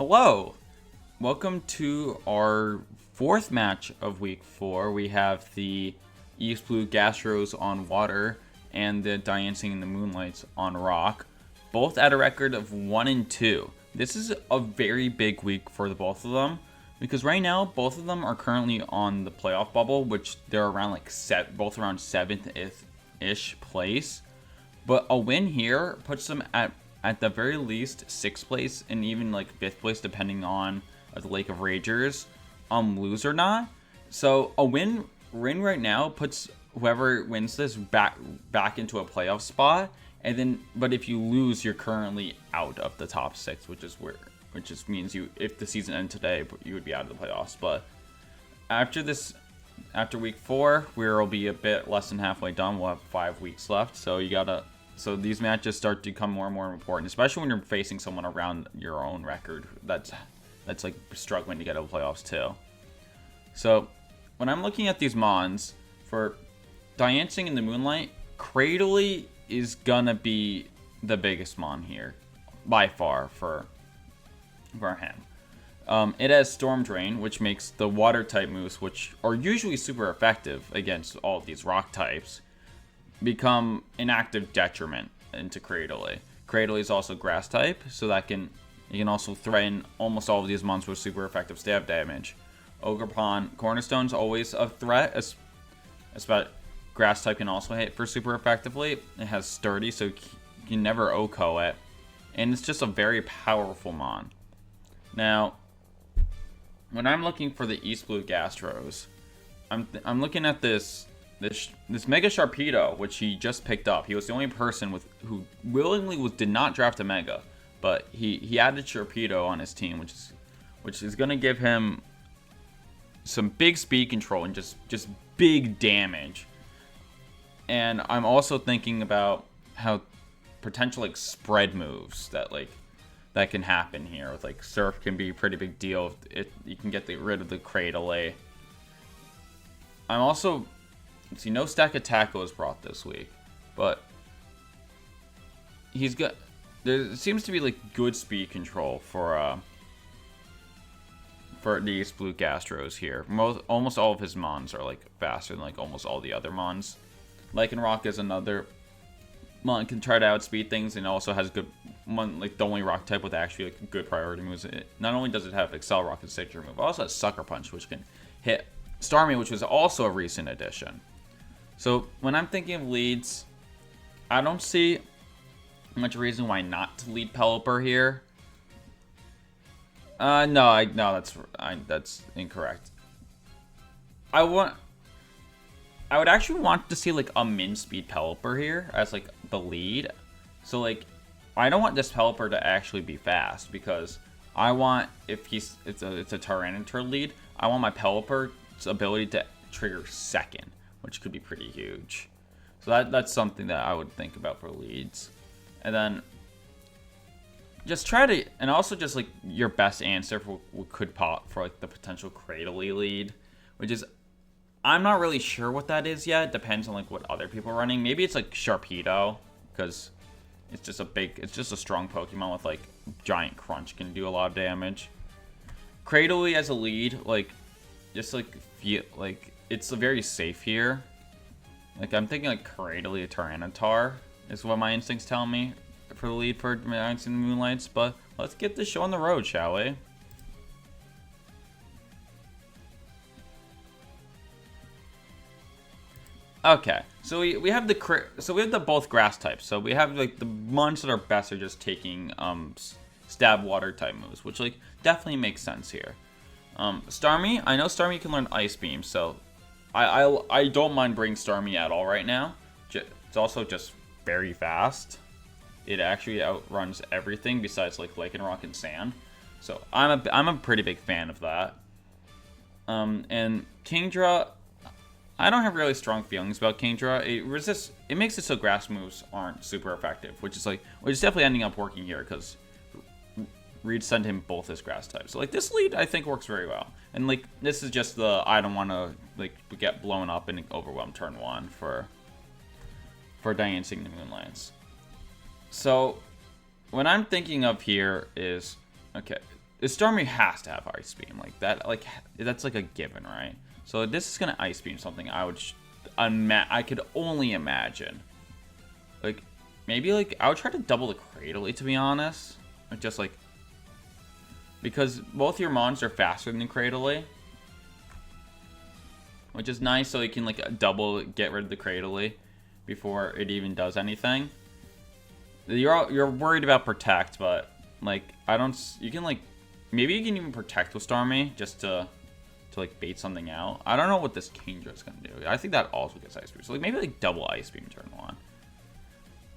Hello! Welcome to our fourth match of week 4. We have the East Blue Gastros on water and the Diancing and the Moonlights on rock, both at a record of 1-2. This is a very big week for the both of them because right now both of them are currently on the playoff bubble, which they're around both around 7th-ish place. But a win here puts them at the very least 6th place and even 5th place depending on the Lake of Ragers lose or not. So a win right now puts whoever wins this back into a playoff spot, and then but if you lose, you're currently out of the top 6, which just means if the season ended today, you would be out of the playoffs. But after week 4, we'll be a bit less than halfway done. We'll have 5 weeks left, so these matches start to become more and more important, especially when you're facing someone around your own record that's struggling to get out of the playoffs too. So when I'm looking at these mons for Diancing in the Moonlight, Cradily is gonna be the biggest mon here by far for him. It has Storm Drain, which makes the water type moves, which are usually super effective against all of these rock types, become an active detriment into Cradily. Cradily is also grass type, so you can also threaten almost all of these monsters with super effective stab damage. Ogre Pawn Cornerstone's always a threat, especially grass type can also hit for super effectively. It has Sturdy, so you can never OHKO it, and it's just a very powerful mon. Now, when I'm looking for the East Blue Gastros, I'm looking at this Mega Sharpedo, which he just picked up. He was the only person who willingly did not draft a Mega, but he added Sharpedo on his team, which is going to give him some big speed control and just big damage. And I'm also thinking about how potential spread moves that can happen here with Surf can be a pretty big deal if you can get rid of the Cradily. I'm also no stack of tackle is brought this week, but there seems to be good speed control for the East Blue Gastros here. Almost all of his mons are faster than almost all the other mons. Lycanroc is another mon, can try to outspeed things, and also has good one, the only rock type with actually good priority moves. Not only does it have Excel Rock as signature move, it also has Sucker Punch, which can hit Starmie, which was also a recent addition. So when I'm thinking of leads, I don't see much reason why not to lead Pelipper here. No, that's incorrect. I would actually want to see a min speed Pelipper here as the lead. So I don't want this Pelipper to actually be fast, because I want, if it's a Tyranitar lead, I want my Pelipper's ability to trigger second, which could be pretty huge. So that's something that I would think about for leads. And then just try to, and also just your best answer for what could pop for the potential Cradily lead, which is, I'm not really sure what that is yet. Depends on what other people are running. Maybe it's Sharpedo, because it's just a strong Pokemon with Giant Crunch, can do a lot of damage. Cradily as a lead, it's very safe here. I'm thinking Cradily, a Tyranitar is what my instincts tell me for the lead for Diancing the Moonlights. But let's get this show on the road, shall we? Okay, so we have the both grass types. So we have the ones that are best are just taking stab water type moves, which definitely makes sense here. Starmie, I know Starmie can learn Ice Beam, so I don't mind bringing Starmie at all right now. It's also just very fast. It actually outruns everything besides Lycanroc and Sand. So I'm a pretty big fan of that. And Kingdra, I don't have really strong feelings about Kingdra. It makes it so grass moves aren't super effective, which is definitely ending up working here because Reed sent him both his grass types. So this lead I think works very well. And this is just the I don't want to get blown up and overwhelm turn 1 for Diancing the Moonlights. So what I'm thinking of here is, okay, the Stormy has to have Ice Beam. Like, that, like, that's like a given, right? So this is gonna Ice Beam something I would, I could only imagine. Like, maybe, like, I would try to double the Cradily, to be honest. Like, just, like, because both your mons are faster than the Cradily. Which is nice, so you can, like, double get rid of the Cradily before it even does anything. You're worried about Protect, but, like, I don't, you can, like, maybe you can even Protect with Stormy, just to like, bait something out. I don't know what this Kingdra is gonna do. I think that also gets Ice Beam. So, like, maybe, like, double Ice Beam turn 1.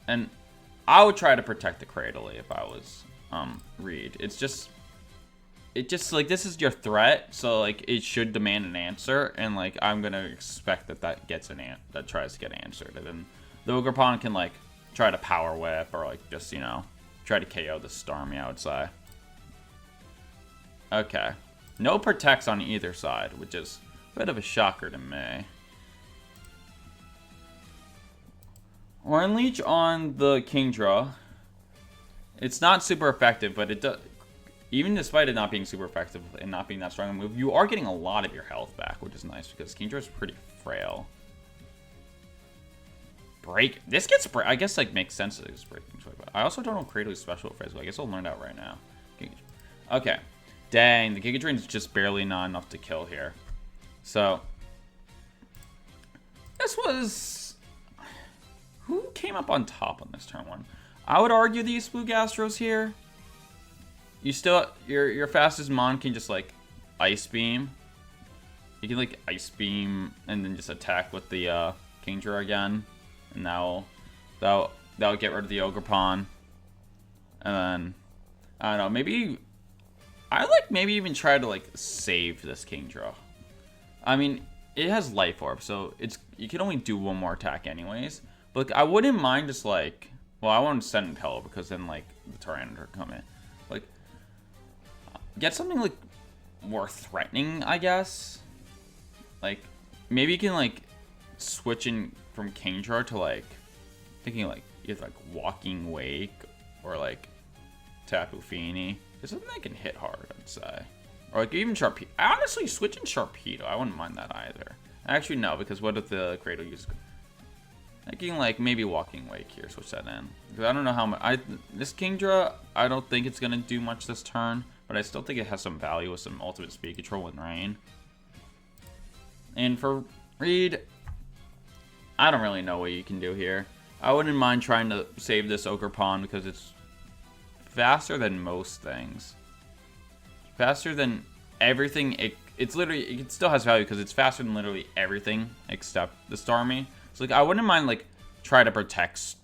And I would try to protect the Cradily if I was, Reed. It just, like, this is your threat, so, like, it should demand an answer, and, like, I'm gonna expect that gets that tries to get answered. And then the Ogerpon can, like, try to Power Whip, or, like, just, you know, try to KO the Stormy, I would say. Okay. No protects on either side, which is a bit of a shocker to me. Horn Leech on the Kingdra. It's not super effective, but it does. Even despite it not being super effective and not being that strong a move, you are getting a lot of your health back, which is nice because Kingdra is pretty frail. Break. This gets break. I guess, like, makes sense that it's breaking. But I also don't know Cradly's special phrase. I guess I'll learn that right now. Okay. Dang, the Giga Drain's just barely not enough to kill here. So, this was... Who came up on top on this turn 1? I would argue these blue Gastros here. You still... Your fastest mon can just, like, Ice Beam. You can, like, Ice Beam and then just attack with the Kingdra again. And that'll get rid of the Ogerpon. And then... I don't know, maybe... I like maybe even try to, like, save this Kingdra. I mean, it has Life Orb, so you can only do one more attack anyways. But, like, I wouldn't mind just, like, well, I wouldn't send Impel because then, like, the Tyranitar come in. Like, get something, like, more threatening, I guess. Like, maybe you can, like, switch in from Kingdra to, like, thinking, like, either, like, Walking Wake or, like, Tapu Fini. There's something that can hit hard, I'd say. Or, like, even Sharpedo. Honestly, switching Sharpedo, I wouldn't mind that either. Actually, no, because what if the Cradle uses... Thinking, like, maybe Walking Wake here, switch that in. Because I don't know how much... This Kingdra, I don't think it's going to do much this turn. But I still think it has some value with some ultimate speed control and rain. And for Reed, I don't really know what you can do here. I wouldn't mind trying to save this Ogerpon because it's faster than most things. Faster than everything. It's literally, it still has value because it's faster than literally everything except the Starmie. So, like, I wouldn't mind, like, try to protect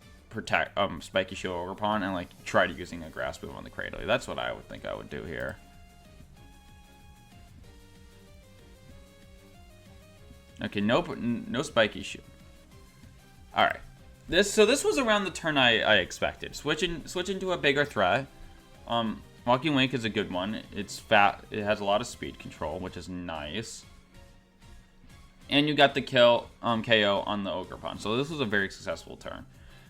Spiky Shield Ogerpon and, like, try to using a Grass Move on the Cradily. That's what I would think I would do here. Okay, no Spiky Shield. All right. So this was around the turn I expected. Switching to a bigger threat. Walking Wake is a good one. It's fat. It has a lot of speed control, which is nice. And you got the KO on the Ogerpon. So this was a very successful turn.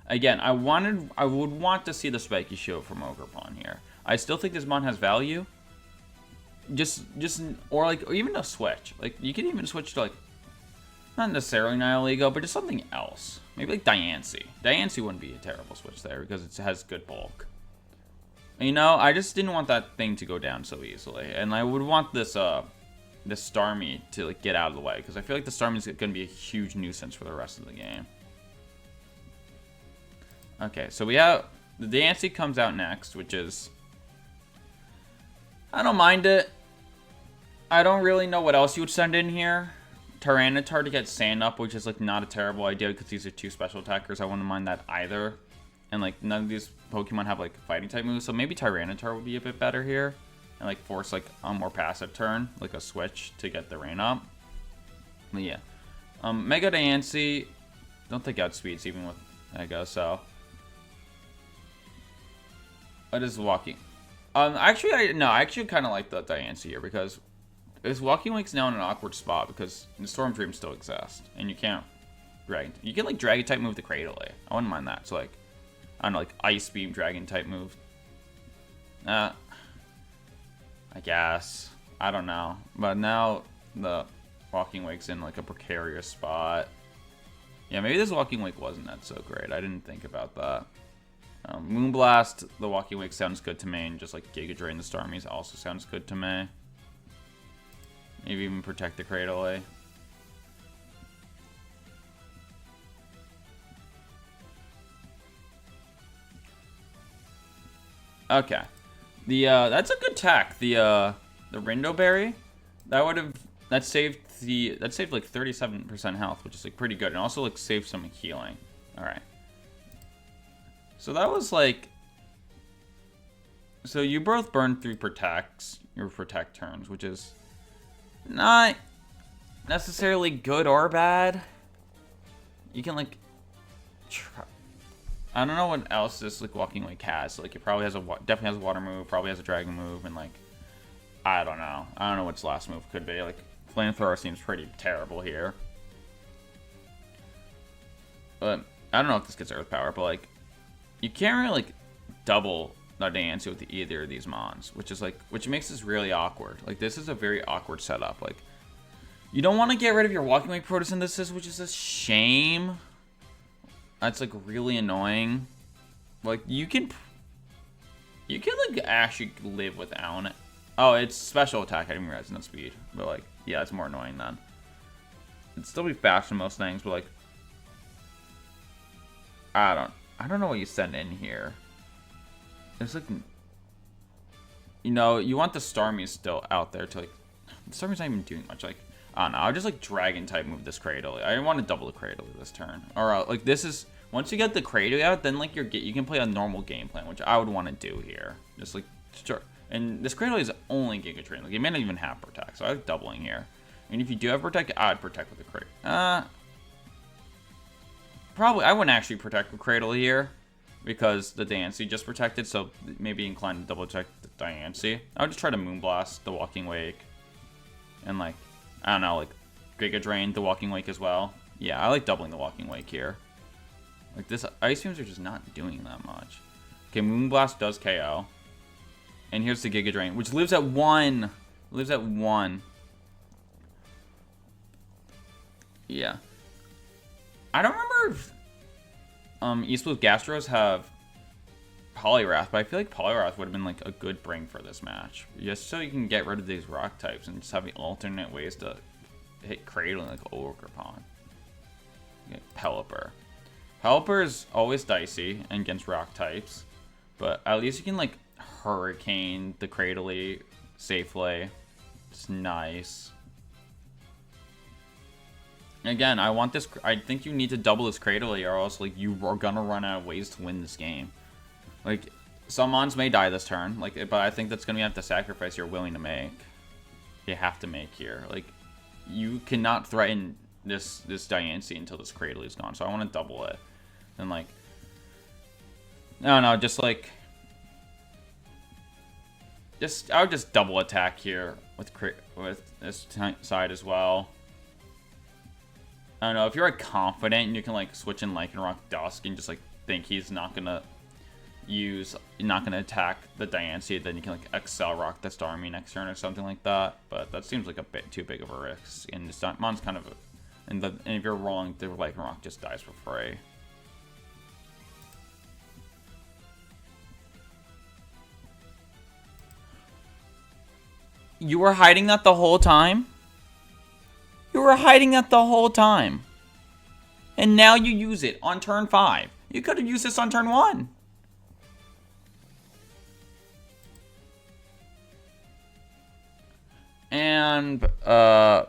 Again, I would want to see the Spiky Shield from Ogerpon here. I still think this mon has value. Or even a switch. Like, you can even switch to, like, not necessarily Nihilego, but just something else. Maybe like Diancing. Diancing wouldn't be a terrible switch there because it has good bulk. You know, I just didn't want that thing to go down so easily. And I would want this Starmie to, like, get out of the way because I feel like the Starmie is going to be a huge nuisance for the rest of the game. Okay, so we have the Diancing comes out next, which is, I don't mind it. I don't really know what else you would send in here. Tyranitar to get Sand Up, which is, like, not a terrible idea because these are two special attackers. I wouldn't mind that either. And, like, none of these Pokemon have, like, fighting type moves, so maybe Tyranitar would be a bit better here. And, like, force, like, a more passive turn, like a switch to get the rain up. But yeah. Mega Diancing, don't think outspeeds even with Mega, so. What is Walking? Actually, I actually kind of like the Diancing here because this Walking Wake's now in an awkward spot because the Storm Dream still exists, and you can't drag. You can, like, Dragon type move the Cradily. I wouldn't mind that. So, like, I don't know, like Ice Beam Dragon type move. guess. I don't know. But now the Walking Wake's in like a precarious spot. Yeah, maybe this Walking Wake wasn't that so great. I didn't think about that. Moonblast, the Walking Wake sounds good to me, and just like Giga Drain the Starmies also sounds good to me. Maybe even protect the Cradily. Okay. That's a good tech. The Rindo Berry, that saved like 37% health, which is like pretty good, and also like saved some healing. All right. So that was like, so you both burned through your protect turns, which is not necessarily good or bad. You can like try. I don't know what else this like Walking Wake has. Like it probably has definitely has a water move, probably has a dragon move, and like I don't know what its last move could be. Like Flamethrower seems pretty terrible here, but I don't know if this gets Earth Power. But like you can't really like double the Diancing with either of these mons, which makes this really awkward. Like this is a very awkward setup. Like you don't want to get rid of your Walking Wake Photosynthesis, which is a shame. That's like really annoying. Like you can like actually live without it. Oh, it's special attack. I didn't realize no speed, but like yeah, it's more annoying then. It'd still be fast than most things, but like I don't know what you send in here. It's like, you know, you want the Starmie still out there to like. The Starmie's not even doing much. Like I don't know. I'll just like Dragon type move this Cradily. I want to double the Cradily this turn. Or like this is once you get the Cradily out, then like you can play a normal game plan, which I would want to do here. Just like sure. And this Cradily is only Giga Drain. Like it may not even have Protect, so I was doubling here. And if you do have Protect, I'd Protect with the Cradily. Probably I wouldn't actually Protect with Cradily here because the Diancing just protected, so maybe inclined to double check the Diancing. I would just try to Moonblast the Walking Wake. And like I don't know, like Giga Drain the Walking Wake as well. Yeah, I like doubling the Walking Wake here. Like this, Ice Beams are just not doing that much. Okay, Moonblast does KO. And here's the Giga Drain, which lives at 1. Lives at 1. Yeah. I don't remember if East Blue Gastros have Poliwrath, but I feel like Poliwrath would have been like a good bring for this match. Just so you can get rid of these rock types and just have alternate ways to hit Cradle like Ogerpon. Pelipper. Pelipper is always dicey against rock types, but at least you can like Hurricane the Cradily safely. It's nice. Again, I want this. I think you need to double this Cradily, or else like you are gonna run out of ways to win this game. Like some mons may die this turn, like, but I think that's gonna have to sacrifice you're willing to make. You have to make here. Like you cannot threaten this Diancing until this Cradily is gone. So I want to double it, and like no, just like. I would just double attack here with this side as well. I don't know, if you're like confident and you can like switch in Lycanroc Dusk and just like think he's not gonna attack the Diancing, then you can like Excel Rock the Starmie next turn or something like that. But that seems like a bit too big of a risk. And this mon's kind of and if you're rolling, the Lycanroc just dies for free. You were hiding that the whole time? You were hiding that the whole time. And now you use it on turn 5. You could have used this on turn 1. And, oh.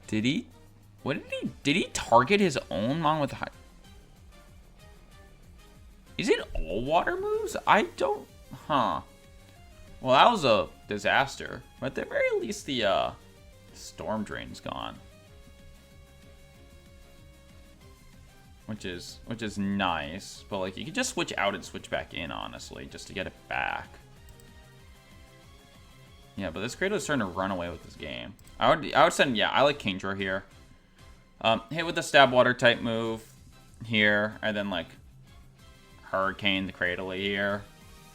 Did he? What did he target his own mon with high? Is it all water moves? I don't, Well, that was a disaster. But at the very least, the Storm Drain's gone. Which is nice. But like you can just switch out and switch back in, honestly, just to get it back. Yeah, but this Cradle is starting to run away with this game. I would send, yeah, I like Kingdra here. Hit with the stab water type move here, and then like hurricane the Cradily here.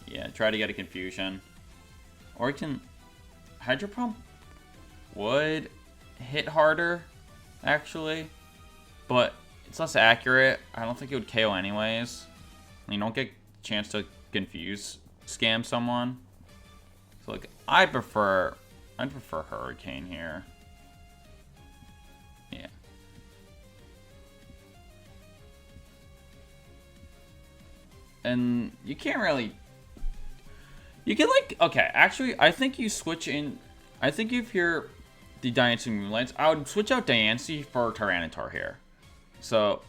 Yeah, try to get a confusion. Or you can Hydro Pump would hit harder, actually, but it's less accurate. I don't think it would KO anyways. You don't get a chance to confuse scam someone. So like I'd prefer Hurricane here. Yeah. And you can't really... You can like... Okay, actually, I think you switch in... I think if you're the Diancing Moonlights, I would switch out Diancing for Tyranitar here. So...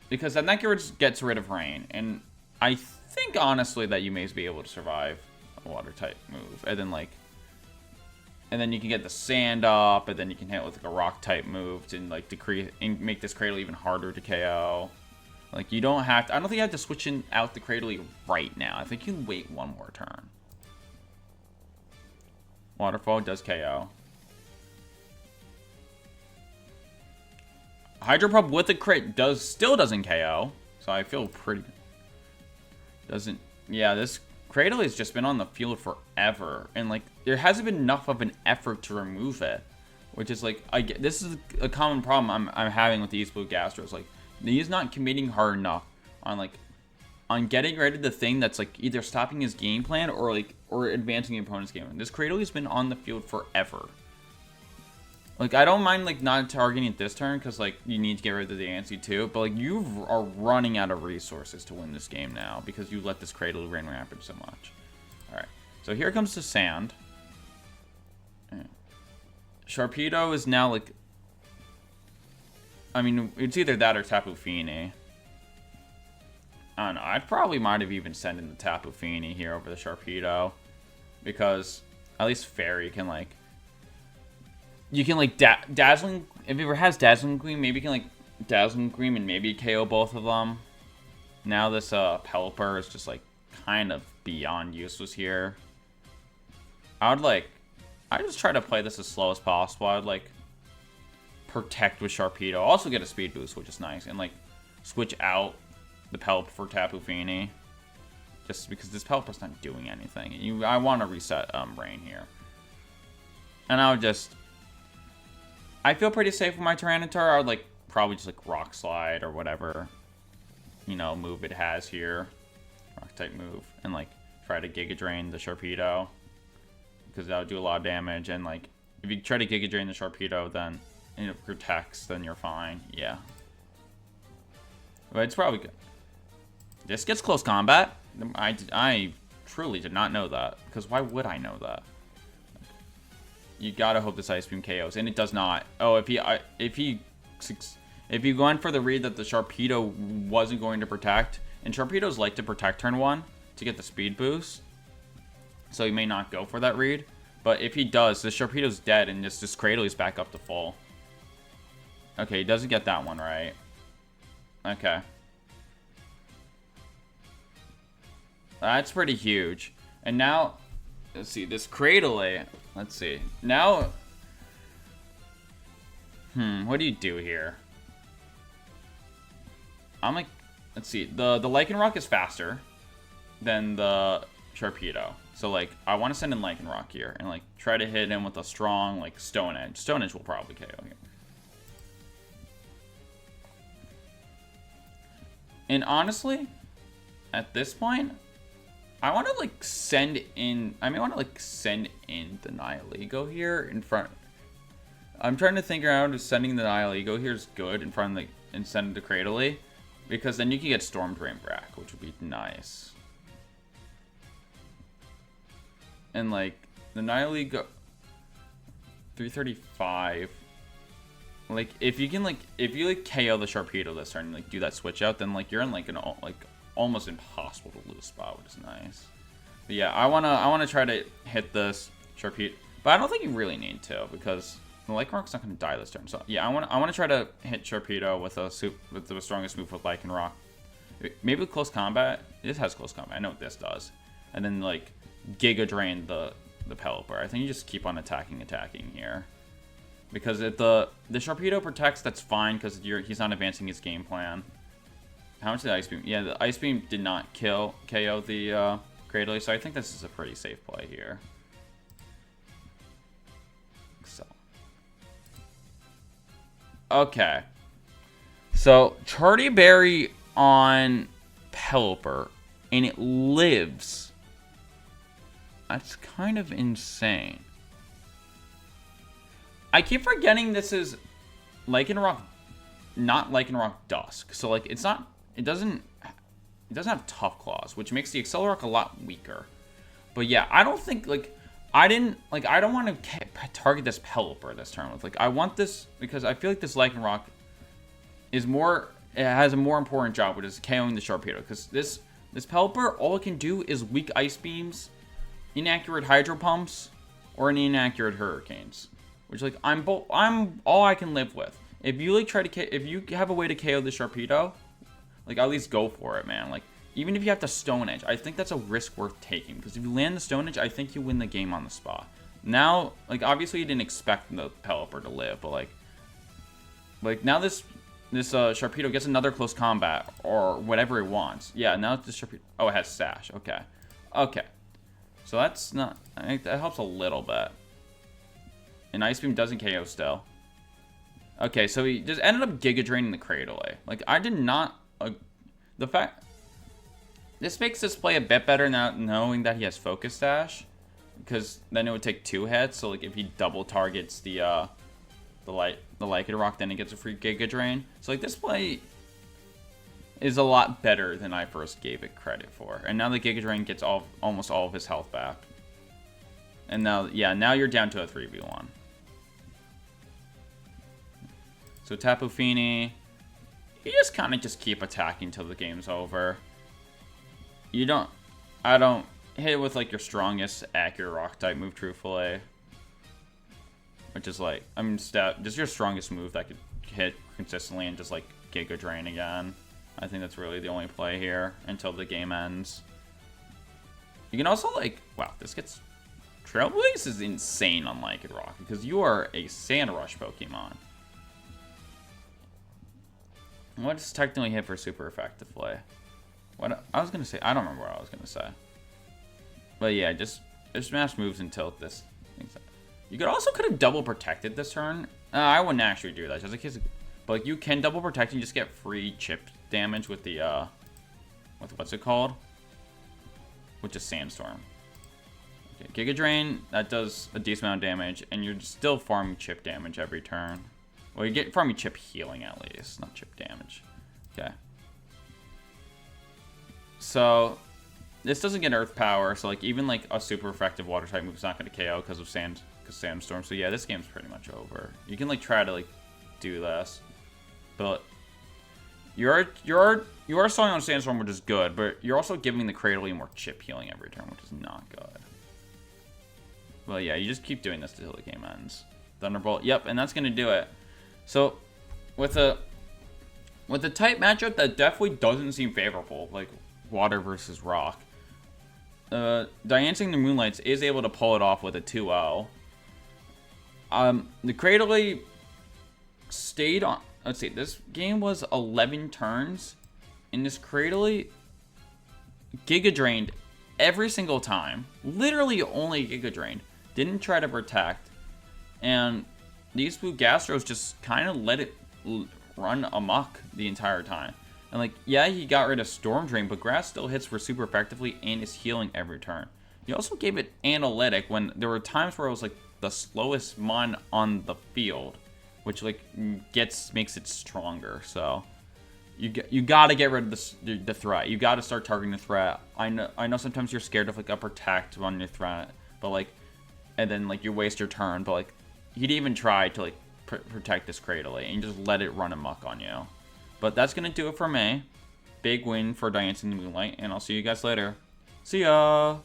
Because then that gets rid of rain. And I think, honestly, that you may be able to survive a water-type move. And then, like... And then you can get the sand up, and then you can hit with like a rock-type move to, like, decrease... And make this Cradle even harder to KO. Like, you don't have to... I don't think you have to switch out the Cradily right now. I think you can wait one more turn. Waterfall does KO. Hydro Pump with the crit still doesn't KO. So I feel pretty... Doesn't... Yeah, this Cradily has just been on the field forever. And, like, there hasn't been enough of an effort to remove it. Which is, like... This is a common problem I'm having with the East Blue Gastros. Like... He's not committing hard enough on getting rid of the thing that's like either stopping his game plan or advancing the opponent's game. This Cradle has been on the field forever. Like I don't mind like not targeting it this turn because like you need to get rid of the Diancing too, but like you are running out of resources to win this game now because you let this Cradle rain rapid so much. All right, so here comes the sand. Sharpedo is now like. I mean, it's either that or Tapu Fini. I don't know. I probably might have even sent in the Tapu Fini here over the Sharpedo. Because at least Fairy can, like... You can, like, Dazzling... If it ever has Dazzling Gleam, maybe you can, like, Dazzling Gleam and maybe KO both of them. Now this, Pelipper is just, like, kind of beyond useless here. I just try to play this as slow as possible. I'd, like... Protect with Sharpedo. Also get a speed boost, which is nice. And, like, switch out the Pelipper for Tapu Fini. Just because this Pelipper's not doing anything. I want to reset Rain here. And I would just... I feel pretty safe with my Tyranitar. I would, like, probably just, like, Rock Slide or whatever, you know, move it has here. Rock-type move. And, like, try to Giga Drain the Sharpedo. Because that would do a lot of damage. And, like, if you try to Giga Drain the Sharpedo, then... and it protects, then you're fine. Yeah. But it's probably good. This gets close combat? I truly did not know that. Because why would I know that? You gotta hope this Ice Beam KOs. And it does not. Oh, if you go in for the read that the Sharpedo wasn't going to protect. And Sharpedos like to protect turn 1 to get the speed boost. So he may not go for that read. But if he does, the Sharpedo's dead and this Cradely's back up to full. Okay, he doesn't get that one right. Okay. That's pretty huge. And now, let's see, this Cradily, let's see. Now, what do you do here? I'm like, let's see, the Lycanroc is faster than the Sharpedo. So, like, I want to send in Lycanroc here and, like, try to hit him with a strong, like, Stone Edge. Stone Edge will probably KO here. And honestly, at this point, I want to, like, send in... I may want to, like, send in the Nihilego here in front... I'm trying to think around if sending the Nihilego here is good in front of, like, and send the Cradily. Because then you can get Storm Drain back, which would be nice. And, like, the Nihilego... 335... Like, if you can, like, if you, like, KO the Sharpedo this turn and, like, do that switch out, then, like, you're in, like, an, like, almost impossible to lose spot, which is nice. But, yeah, I wanna try to hit this Sharpedo. But I don't think you really need to, because the Lycanroc's not gonna die this turn. So, yeah, I wanna try to hit Sharpedo with the strongest move with Lycanroc. Maybe with close combat. This has close combat. I know what this does. And then, like, Giga Drain the Pelipper. I think you just keep on attacking here. Because if the Sharpedo protects, that's fine, because he's not advancing his game plan. How much did the Ice Beam? Yeah, the Ice Beam did not KO the Cradily, so I think this is a pretty safe play here. So. Okay. So, Charty Berry on Pelipper, and it lives. That's kind of insane. I keep forgetting this is Lycanroc, not Lycanroc Dusk. So, like, it's not, it doesn't have Tough Claws, which makes the Accelerock a lot weaker. But yeah, I don't think, like, I don't want to target this Pelipper this turn with. Like, I want this, because I feel like this Lycanroc is more, it has a more important job, which is KOing the Sharpedo. Because this Pelipper, all it can do is weak Ice Beams, inaccurate Hydro Pumps, or an inaccurate Hurricanes. Which, like, I'm all I can live with. If you, like, if you have a way to KO the Sharpedo, like, at least go for it, man. Like, even if you have to Stone Edge, I think that's a risk worth taking. Because if you land the Stone Edge, I think you win the game on the spot. Now, like, obviously you didn't expect the Pelipper to live, but, like now this Sharpedo gets another close combat, or whatever it wants. Yeah, now it's the Sharpedo. Oh, it has Sash. Okay. Okay. So that's not, I think that helps a little bit. And Ice Beam doesn't KO still. Okay, so he just ended up Giga Draining the Cradily. Like, I did not, the fact, this makes this play a bit better now, knowing that he has Focus Sash, because then it would take 2 hits. So, like, if he double targets the Lycanroc, then he gets a free Giga Drain. So, like, this play is a lot better than I first gave it credit for. And now the Giga Drain gets almost all of his health back. And now, yeah, now you're down to a 3v1. So Tapu Fini, you just kind of just keep attacking until the game's over. I don't hit it with, like, your strongest accurate rock type move, truthfully. Which is, like, I mean, just your strongest move that could hit consistently and just, like, Giga Drain again. I think that's really the only play here until the game ends. You can also, like, wow, this gets, Trailblaze is insane on Lycanroc because you are a Sand Rush Pokemon. What does technically hit for super effective play? What I was gonna say, I don't remember what I was gonna say. But yeah, just smash moves until this. You could have double protected this turn. I wouldn't actually do that, just in case. But, like, you can double protect and just get free chip damage with the with what's it called? With just Sandstorm. Okay, Giga Drain, that does a decent amount of damage, and you're still farming chip damage every turn. Well, you get farming chip healing at least, not chip damage. Okay. So, this doesn't get Earth Power, so, like, even, like, a super effective Water type move is not going to KO because of Sandstorm. So yeah, this game's pretty much over. You can, like, try to, like, do this, but you are slowing on Sandstorm, which is good, but you're also giving the Cradily more chip healing every turn, which is not good. Well, yeah, you just keep doing this until the game ends. Thunderbolt, yep, and that's gonna do it. So, with a type matchup that definitely doesn't seem favorable, like Water versus Rock, Diancing the Moonlights is able to pull it off with a 2-0. The Cradily stayed on, let's see, this game was 11 turns, and this Cradily Giga Drained every single time. Literally only Giga Drained. Didn't try to protect. And these blue Gastros just kind of let it run amok the entire time. And, like, yeah, he got rid of Storm Drain, but Grass still hits for super effectively and is healing every turn. He also gave it Analytic when there were times where it was, like, the slowest mon on the field, which, like, makes it stronger. So you gotta get rid of the threat. You gotta start targeting the threat. I know sometimes you're scared of, like, a protect on your threat, but, like, and then, like, you waste your turn. But, like, he'd even try to, like, protect this Cradily and just let it run amok on you. But that's gonna do it for me. Big win for Diancing the Moonlight, and I'll see you guys later. See ya.